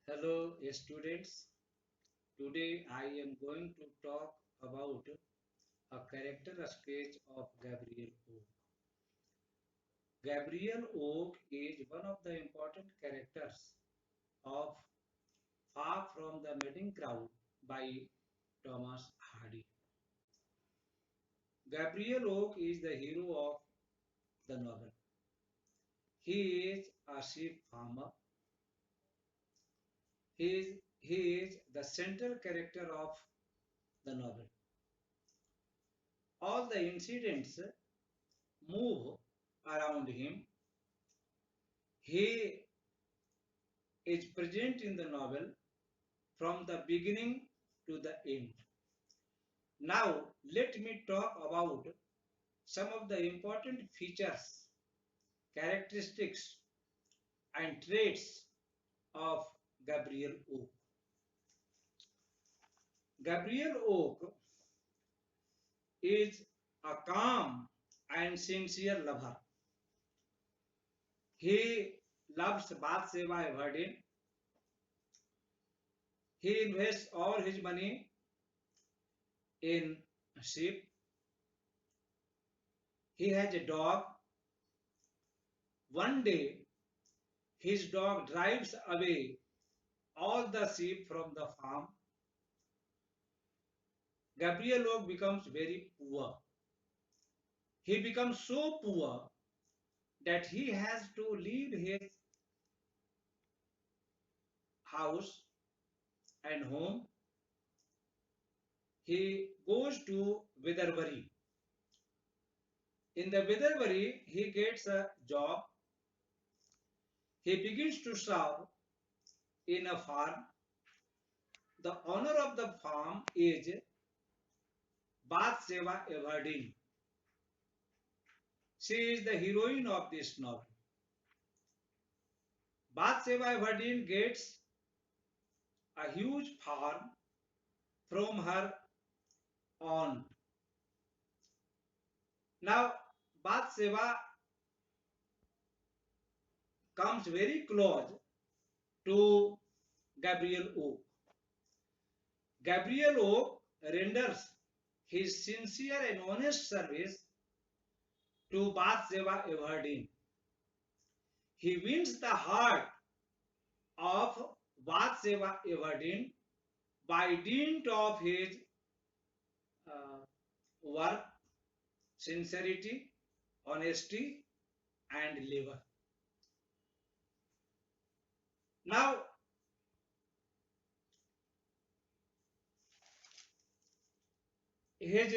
Hello students, today I am going to talk about a character sketch of Gabriel Oak. Gabriel Oak is one of the important characters of Far from the Madding Crowd by Thomas Hardy. Gabriel Oak is the hero of the novel. He is a sheep farmer. He is the central character of the novel. All the incidents move around him. He is present in the novel from the beginning to the end. Now, let me talk about some of the important features, characteristics, and traits of Gabriel Oak. Gabriel Oak is a calm and sincere lover. He loves Bathsheba Everdeen. He invests all his money in sheep. He has a dog. One day, his dog drives away all the sheep from the farm. Gabriel Oak becomes very poor. He becomes so poor that he has to leave his house and home. He goes to Witherbury. In the Witherbury, he gets a job. He begins to serve in a farm. The owner of the farm is Bathsheba Everdeen. She is the heroine of this novel. Bathsheba Everdeen gets a huge farm from her aunt. Now, Bathsheba comes very close to Gabriel Oak. Gabriel Oak renders his sincere and honest service to Bathsheba Everdeen. He wins the heart of Bathsheba Everdeen by dint of his uh, work, sincerity, honesty, and labor. Now, his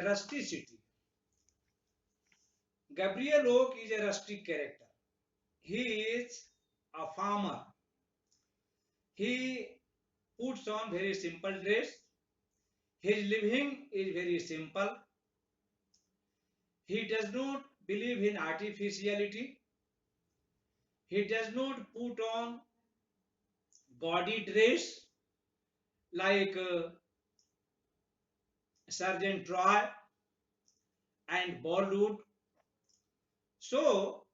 rusticity. Gabriel Oak is a rustic character. He is a farmer. He puts on very simple dress. His living is very simple. He does not believe in artificiality. He does not put on gaudy dress like Sergeant Troy and Bollywood. So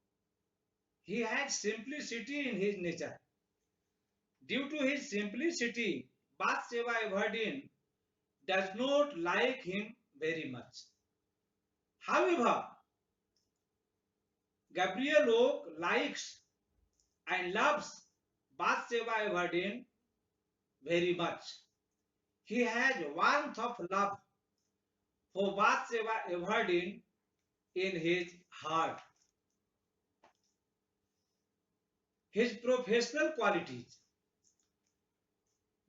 he had simplicity in his nature. Due to his simplicity, Bathsheba Everdeen does not like him very much. However, Gabriel Oak likes and loves Bathsheba Everdeen very much. He has warmth of love for Bathsheba Everdeen in his heart. His professional qualities.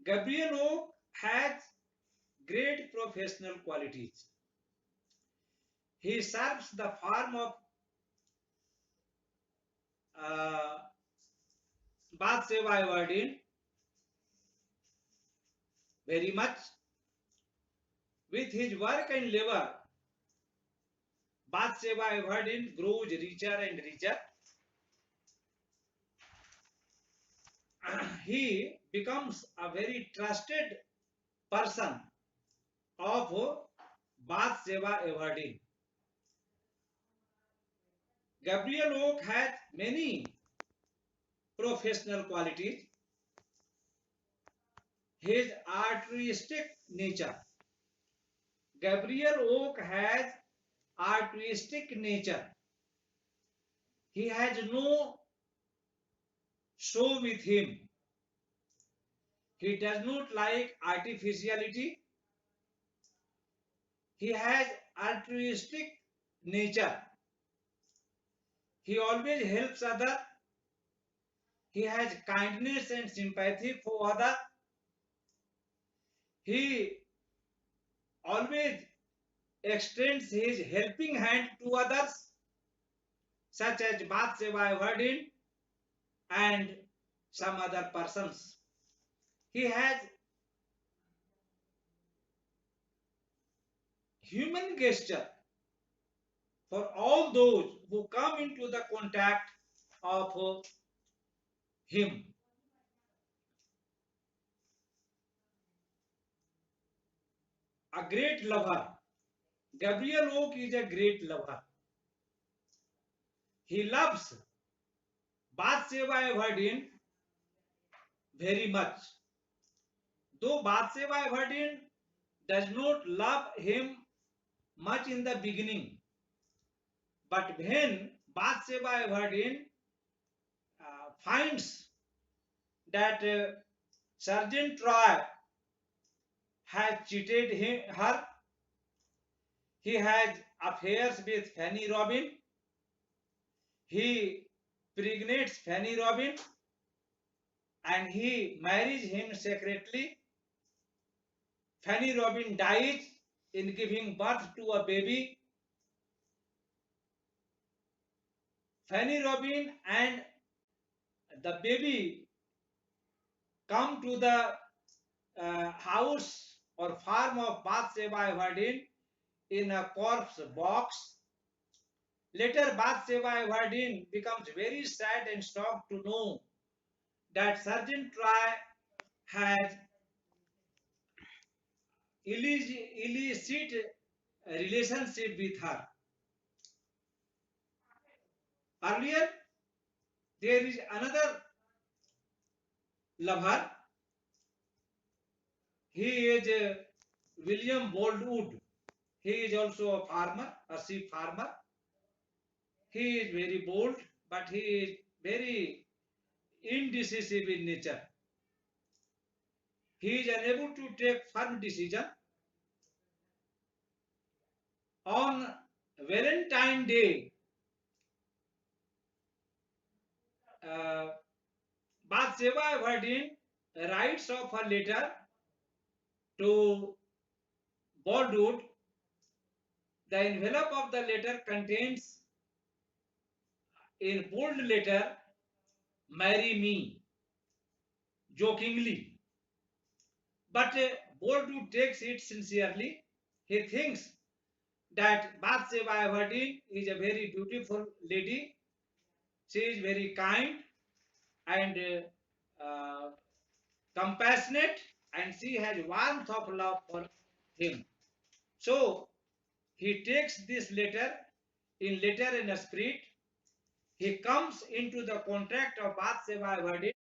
Gabriel Oak has great professional qualities. He serves the farm of uh, Bathsheba Everdeen very much. With his work and labor, Bathsheba Everdeen grows richer and richer. He becomes a very trusted person of Bathsheba Everdeen. Gabriel Oak has many professional qualities. his altruistic nature. Gabriel Oak has altruistic nature. He has no show with him. He does not like artificiality. He has altruistic nature. He always helps others. He has kindness and sympathy for others. He always extends his helping hand to others, such as Bathsheba Verdin and some other persons. He has human gesture for all those who come into the contact of him. A great lover. Gabriel Oak is a great lover. He loves Bathsheba Verdin very much. Though Bathsheba Verdin does not love him much in the beginning, but when Bathsheba Verdin finds that Sergeant Troy has cheated her, he has affairs with Fanny Robin, he pregnates Fanny Robin, and he marries him secretly. Fanny Robin dies in giving birth to a baby. Fanny Robin and the baby come to the house or farm of Bathsheba Verdin in a corpse box. Later, Bathsheba Verdin becomes very sad and shocked to know that Sergeant Troy has illicit relationship with her. Earlier, there is another lover. He is William Boldwood. He is also a farmer, a sheep farmer. He is very bold, but he is very indecisive in nature. He is unable to take firm decision. On Valentine Day, uh, Bathsheba Verdin writes of her letter to Boldwood. The envelope of the letter contains in bold letter, "Marry me," jokingly. But Boldwood takes it sincerely. He thinks that Bathsheba Verdin is a very beautiful lady. She is very kind and compassionate, and she has warmth of love for him. So he takes this letter in a spirit. He comes into the contact of Bathsheba Verdin,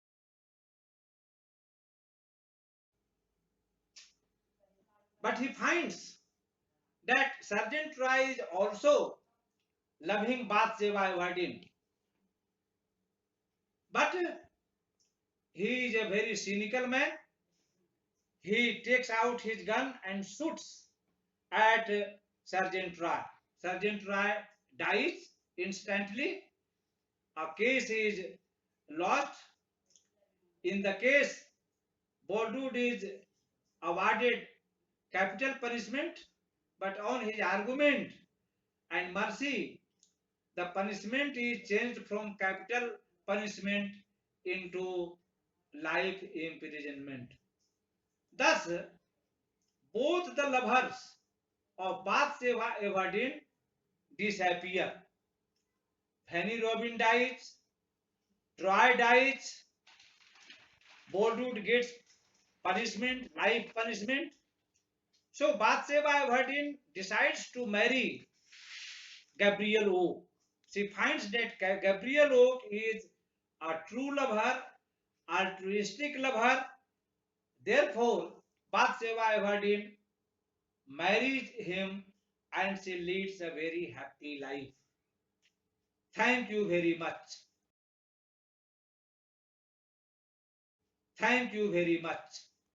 but he finds that Sergeant Troy is also loving Bathsheba Verdin. But he is a very cynical man. He takes out his gun and shoots at Sergeant Troy. Sergeant Troy dies instantly. A case is lost. In the case, Boldwood is awarded capital punishment, but on his argument and mercy, the punishment is changed from capital punishment into life imprisonment. Thus, both the lovers of Bathsheba Verdin disappear. Fanny Robin dies, Troy dies, Boldwood gets punishment, life punishment. So Bathsheba Verdin decides to marry Gabriel Oak. She finds that Gabriel Oak is a true lover, altruistic lover. Therefore, Bathsheba Everdeen marries him and she leads a very happy life. Thank you very much. Thank you very much.